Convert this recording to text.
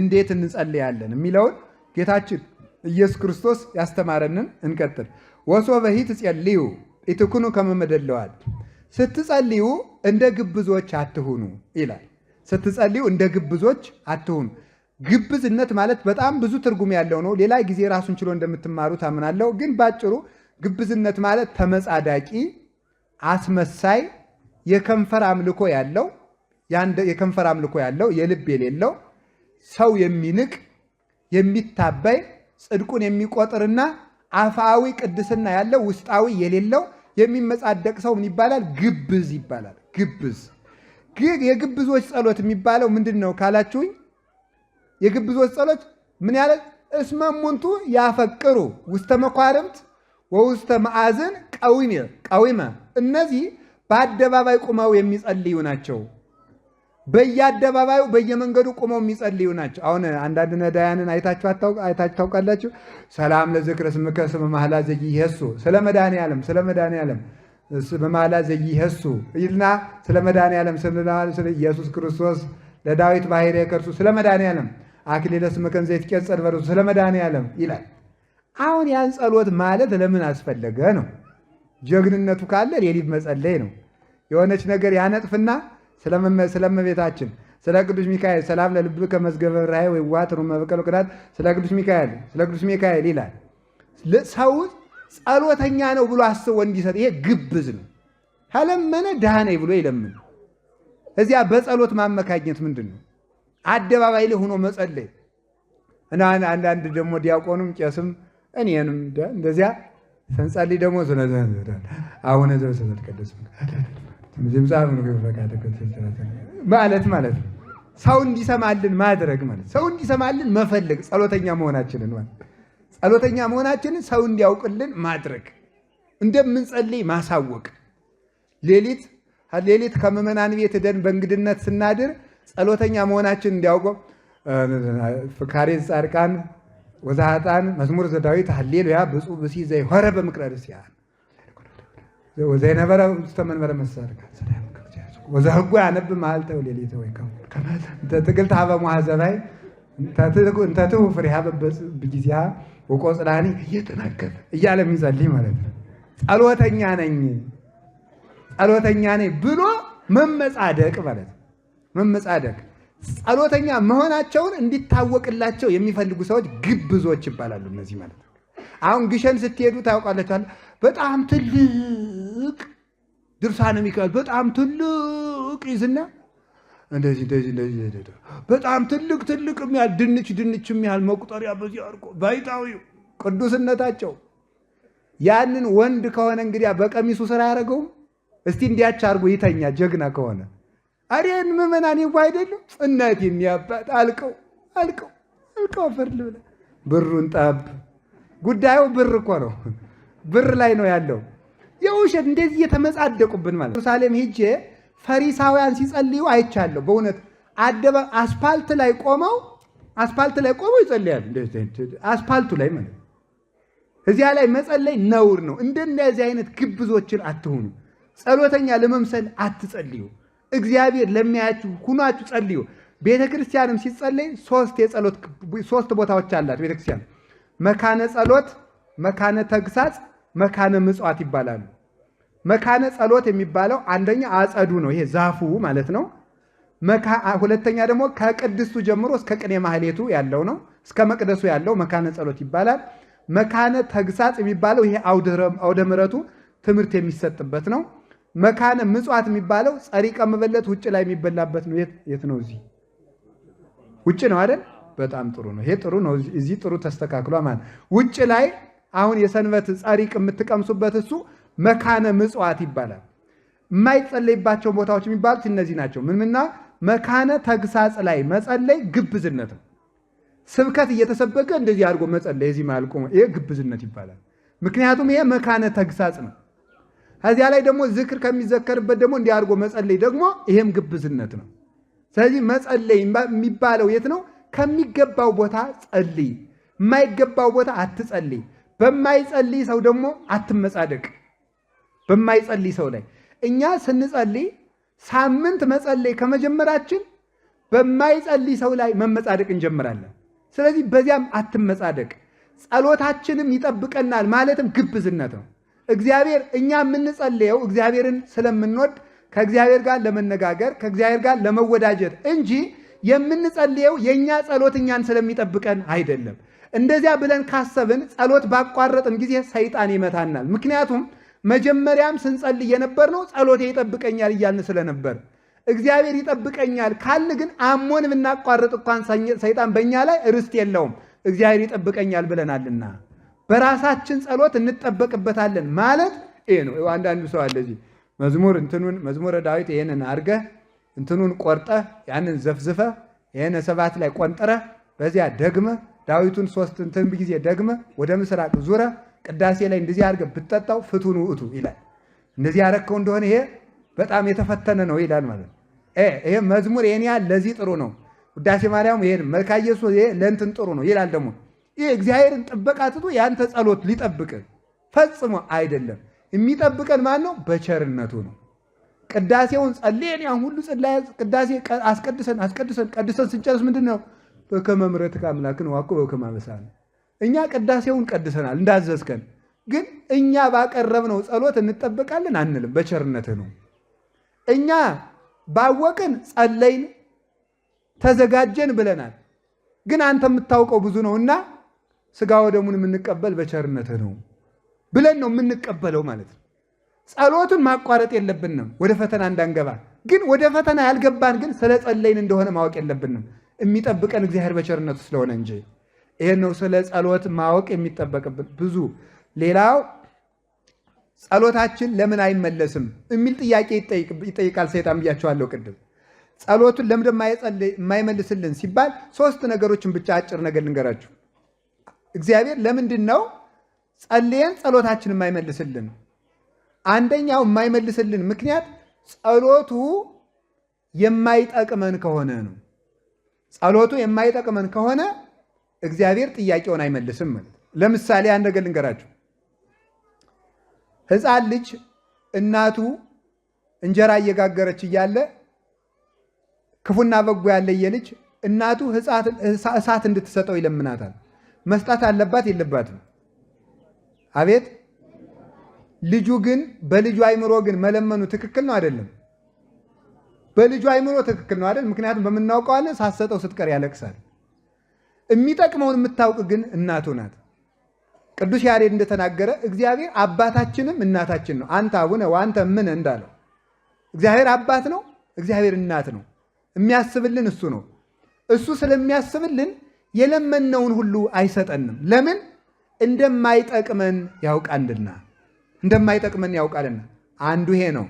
እንዴት እንጸልያለን የሚለውን ጌታችን ኢየሱስ ክርስቶስ ያስተማረንን እንቀጥል። ወሶበሂ ትጸልዩ ኢትኩኑ ከመ መደለዋል። ስትጸልዩ እንደ ግብዞች አትሁኑ ይላል። ስትጸልዩ እንደ ግብዞች አትሁኑ። ግብዝነት ማለት በጣም ብዙ ትርጉም ያለው ነው። ሌላ ጊዜ ራሱን ችሎ እንደምትማሩት አምናለሁ። ግን ባጭሩ ግብዝነት ማለት ተመጻዳቂ፣ አስመሳይ፣ የከንፈር አምልኮ ያለው የልብ የሌለው ሰው የሚንቅ የሚታበይ ጽድቁን የሚቆጥርና አፋዊ ቅድስና ያለው ውስጣዊ የሌለው የሚመጻደቅ ሰው ምን ይባላል? ግብዝ ይባላል። ግብዝ። የግብዞች ጸሎት የሚባለው ምንድን ነው ካላችሁኝ፣ የግብዞች ጸሎት ምን ያለ እስመ እሙንቱ ያፈቅሩ ውስተ መኳርምት ወውስተ መዓዝን ቀዊመ። እነዚህ በአደባባይ ቁመው የሚጸልዩ ናቸው። በየአደባባዩ በየመንገዱ ቁመው የሚጸልዩ ናቸው። አሁን አንዳንድ ነዳያንን አይታችሁ ታውቃላችሁ? ሰላም ለዝክረ ስምከ ስመ መሐላ ዘይሄሱ ስለ መድኃኔዓለም በመሐላ ዘይሄሱ ይልና ስለ መድኃኔዓለም ስለ ኢየሱስ ክርስቶስ ለዳዊት ባሕርየ ከርሱ ስለ መድኃኔዓለም አክሊለ ስምከን ዘይትቄጸር በርሱ ስለ መድኃኔዓለም ይላል። አሁን ያን ጸሎት ማለት ለምን አስፈለገ ነው? ጀግንነቱ ካለ ሌሊት መጸለይ ነው። የሆነች ነገር ያነጥፍና ስለመቤታችን ስለ ቅዱስ ሚካኤል ሰላም ለልብከ መዝገበ ራእይ ወይዋት ሩመ በቀል ቅዳት ስለ ቅዱስ ሚካኤል ይላል። ሰው ጸሎተኛ ነው ብሎ አስቦ እንዲሰጥ ይሄ ግብዝ ነው። ከለመነ ድሃ ነኝ ብሎ ይለምን። እዚያ በጸሎት ማመካኘት ምንድን ነው? አደባባይ ላይ ሆኖ መጸለይ እና አንዳንድ ደግሞ ዲያቆኑም ቄስም እኔንም እንደዚያ ስንጸልይ ደግሞ አሁን ዘበሰበትቀደስ ማለት ነው። ሰው እንዲሰማልን ማድረግ ማለት ሰው እንዲሰማልን መፈለግ ጸሎተኛ መሆናችንን ሰው እንዲያውቅልን ማድረግ፣ እንደምንጸልይ ማሳወቅ። ሌሊት ከምዕመናን ቤት ሄደን በእንግድነት ስናድር ጸሎተኛ መሆናችን እንዲያውቀው ፍካሬ ጻድቃን ወዛሃጣን መዝሙር ዘዳዊት ሃሌሉያ ብፁዕ ብእሲ ዘይሖረ በምክረ ርስያን ወዘይነበረ ውስተ መንበረ መሳርክ ወዘህጉ ያነብ መዓልተ ወሌሊተ ወይከም ተጥቅልት ሀበ ሙሐዘባይ እንተትሁ ፍሬሃ በጊዜሃ ወቆጽላኒ እየተናገረ እያለ የሚጸልይ ማለት ነው። ጸሎተኛ ነኝ ብሎ መመጻደቅ ማለት ነው። መመጻደቅ ጸሎተኛ መሆናቸውን እንዲታወቅላቸው የሚፈልጉ ሰዎች ግብዞች ይባላሉ። እነዚህ ማለት ነው። አሁን ግሸን ስትሄዱ ታውቃላችኋል። በጣም ትልቅ ድርሳነ ሚካኤል በጣም ትልቅ ይዝና እንደዚህ በጣም ትልቅ የሚያህል ድንች የሚያህል መቁጠሪያ በዚህ አድርጎ ባይታዊው ቅዱስነታቸው ያንን ወንድ ከሆነ እንግዲህ በቀሚሱ ስራ ያደረገውም እስቲ እንዲያች አድርጎ ይተኛ ጀግና ከሆነ አሬን ምዕመናን ይጓ አይደለም እናቴን ያባት አልቀው ፈርል ብለ ብሩን ጠብ ጉዳዩ ብር እኮ ነው። ብር ላይ ነው ያለው። የውሸት እንደዚህ የተመጻደቁብን ማለት ነው። ኢየሩሳሌም ሄጄ ፈሪሳውያን ሲጸልዩ አይቻለሁ። በእውነት አስፓልት ላይ ቆመው ይጸልያሉ። አስፓልቱ ላይ ማለት እዚያ ላይ መጸለይ ነውር ነው። እንደነዚህ አይነት ግብዞችን አትሁኑ። ጸሎተኛ ለመምሰል አትጸልዩ። እግዚአብሔር ለሚያያችሁ ሁናችሁ ጸልዩ። ቤተክርስቲያንም ሲጸለይ ሶስት ቦታዎች አላት ቤተክርስቲያን። መካነ ጸሎት፣ መካነ ተግሳጽ፣ መካነ ምጽዋት ይባላሉ። መካነ ጸሎት የሚባለው አንደኛ አጸዱ ነው፣ ይሄ ዛፉ ማለት ነው። ሁለተኛ ደግሞ ከቅድስቱ ጀምሮ እስከ ቅኔ ማህሌቱ ያለው ነው፣ እስከ መቅደሱ ያለው መካነ ጸሎት ይባላል። መካነ ተግሳጽ የሚባለው ይሄ አውደ ምሕረቱ ትምህርት የሚሰጥበት ነው። መካነ ምጽዋት የሚባለው ጸሪቀ መበለት ውጭ ላይ የሚበላበት ነው። የት ነው? እዚህ ውጭ ነው አይደል? በጣም ጥሩ ነው። ይሄ ጥሩ ነው። እዚህ ጥሩ ተስተካክሏ ማለት ውጭ ላይ አሁን የሰንበት ጸሪቅ የምትቀምሱበት እሱ መካነ ምጽዋት ይባላል። የማይጸለይባቸው ቦታዎች የሚባሉት እነዚህ ናቸው። ምንምና መካነ ተግሳጽ ላይ መጸለይ ግብዝነት ነው። ስብከት እየተሰበከ እንደዚህ አድርጎ መጸለይ እዚህ ማልቆ ይሄ ግብዝነት ይባላል። ምክንያቱም ይሄ መካነ ተግሳጽ ነው። ከዚያ ላይ ደግሞ ዝክር ከሚዘከርበት ደግሞ እንዲህ አድርጎ መጸለይ ደግሞ ይሄም ግብዝነት ነው። ስለዚህ መጸለይ የሚባለው የት ነው? ከሚገባው ቦታ ጸልይ፣ የማይገባው ቦታ አትጸልይ። በማይጸልይ ሰው ደግሞ አትመጻደቅ። በማይጸልይ ሰው ላይ እኛ ስንጸልይ ሳምንት መጸለይ ከመጀመራችን በማይጸልይ ሰው ላይ መመጻደቅ እንጀምራለን። ስለዚህ በዚያም አትመጻደቅ። ጸሎታችንም ይጠብቀናል ማለትም ግብዝነት ነው። እግዚአብሔር እኛ የምንጸልየው እግዚአብሔርን ስለምንወድ ከእግዚአብሔር ጋር ለመነጋገር ከእግዚአብሔር ጋር ለመወዳጀት እንጂ የምንጸልየው የኛ ጸሎት እኛን ስለሚጠብቀን አይደለም። እንደዚያ ብለን ካሰብን ጸሎት ባቋረጥን ጊዜ ሰይጣን ይመታናል። ምክንያቱም መጀመሪያም ስንጸልይ የነበርነው ጸሎቴ ይጠብቀኛል እያልን ስለነበር እግዚአብሔር ይጠብቀኛል ካልን ግን አሞን ብናቋርጥ እንኳን ሰይጣን በእኛ ላይ ርስት የለውም። እግዚአብሔር ይጠብቀኛል ብለናልና በራሳችን ጸሎት እንጠበቅበታለን ማለት ይሄ ነው። አንዳንዱ ሰው አለ እዚህ መዝሙረ ዳዊት ይሄንን አድርገህ እንትኑን ቆርጠህ ያንን ዘፍዝፈህ ይሄን 7 ላይ ቆንጥረህ በዚያ ደግመህ ዳዊቱን 3 እንትን ጊዜ ደግመህ ወደ ምስራቅ ዙረህ ቅዳሴ ላይ እንደዚህ አድርገህ ብትጠጣው ፍቱን ውእቱ ይላል። እንደዚህ ያረከው እንደሆነ ይሄ በጣም የተፈተነ ነው ይላል ማለት ነው። ይሄ መዝሙር ይሄን ያህል ለዚህ ጥሩ ነው። ውዳሴ ማርያም ይሄን መልካ ኢየሱስ ይሄ ለእንትን ጥሩ ነው ይላል። ደግሞ ይሄ እግዚአብሔርን ጥበቃ ትቶ ያንተ ጸሎት ሊጠብቅ ፈጽሞ አይደለም። የሚጠብቀን ማን ነው? በቸርነቱ ነው። ቅዳሴውን ጸልየን ያን ሁሉ ቅዳሴ ቀድሰን ስንጨርስ ምንድነው? በከመ ምሕረትከ አምላክነ ወአኮ በከመ አበሳነ። እኛ ቅዳሴውን ቀድሰናል እንዳዘዝከን፣ ግን እኛ ባቀረብነው ጸሎት እንጠበቃለን አንልም። በቸርነትህ ነው። እኛ ባወቅን ጸለይን ተዘጋጀን ብለናል። ግን አንተ የምታውቀው ብዙ ነውና ሥጋ ወደሙን የምንቀበል በቸርነትህ ነው ብለን ነው የምንቀበለው ማለት ነው። ጸሎቱን ማቋረጥ የለብንም ወደ ፈተና እንዳንገባ። ግን ወደ ፈተና ያልገባን ግን ስለ ጸለይን እንደሆነ ማወቅ የለብንም። የሚጠብቀን እግዚአብሔር በቸርነቱ ስለሆነ እንጂ። ይሄን ነው ስለ ጸሎት ማወቅ የሚጠበቅብን ብዙ። ሌላው ጸሎታችን ለምን አይመለስም የሚል ጥያቄ ይጠይቃል ሰይጣን ብያቸዋለሁ ቅድም። ጸሎቱን ለምን የማይመልስልን ሲባል 3 ነገሮችን ብቻ አጭር ነገር ልንገራችሁ። እግዚአብሔር ለምንድን ነው ጸልየን ጸሎታችን የማይመልስልን? አንደኛው የማይመልስልን ምክንያት ጸሎቱ የማይጠቅመን ከሆነ ነው። ጸሎቱ የማይጠቅመን ከሆነ እግዚአብሔር ጥያቄውን አይመልስም ማለት። ለምሳሌ አንድ ነገር ልንገራችሁ። ሕፃን ልጅ እናቱ እንጀራ እየጋገረች እያለ ክፉና በጎ ያለየ ልጅ እናቱ እሳት እንድትሰጠው ይለምናታል። መስጣት አለባት የለባትም? አቤት። ልጁ ግን በልጁ አይምሮ ግን መለመኑ ትክክል ነው አይደለም? በልጁ አይምሮ ትክክል ነው አይደል? ምክንያቱም በምናውቀዋለን ሳትሰጠው ስትቀር ያለቅሳል። የሚጠቅመውን የምታውቅ ግን እናቱ ናት። ቅዱስ ያሬድ እንደተናገረ እግዚአብሔር አባታችንም እናታችን ነው። አንተ አቡነ ወአንተ እምነ እንዳለው እግዚአብሔር አባት ነው፣ እግዚአብሔር እናት ነው። የሚያስብልን እሱ ነው። እሱ ስለሚያስብልን የለመነውን ሁሉ አይሰጠንም። ለምን? እንደማይጠቅመን ያውቃልና። እንደማይጠቅመን ያውቃልና አንዱ ይሄ ነው።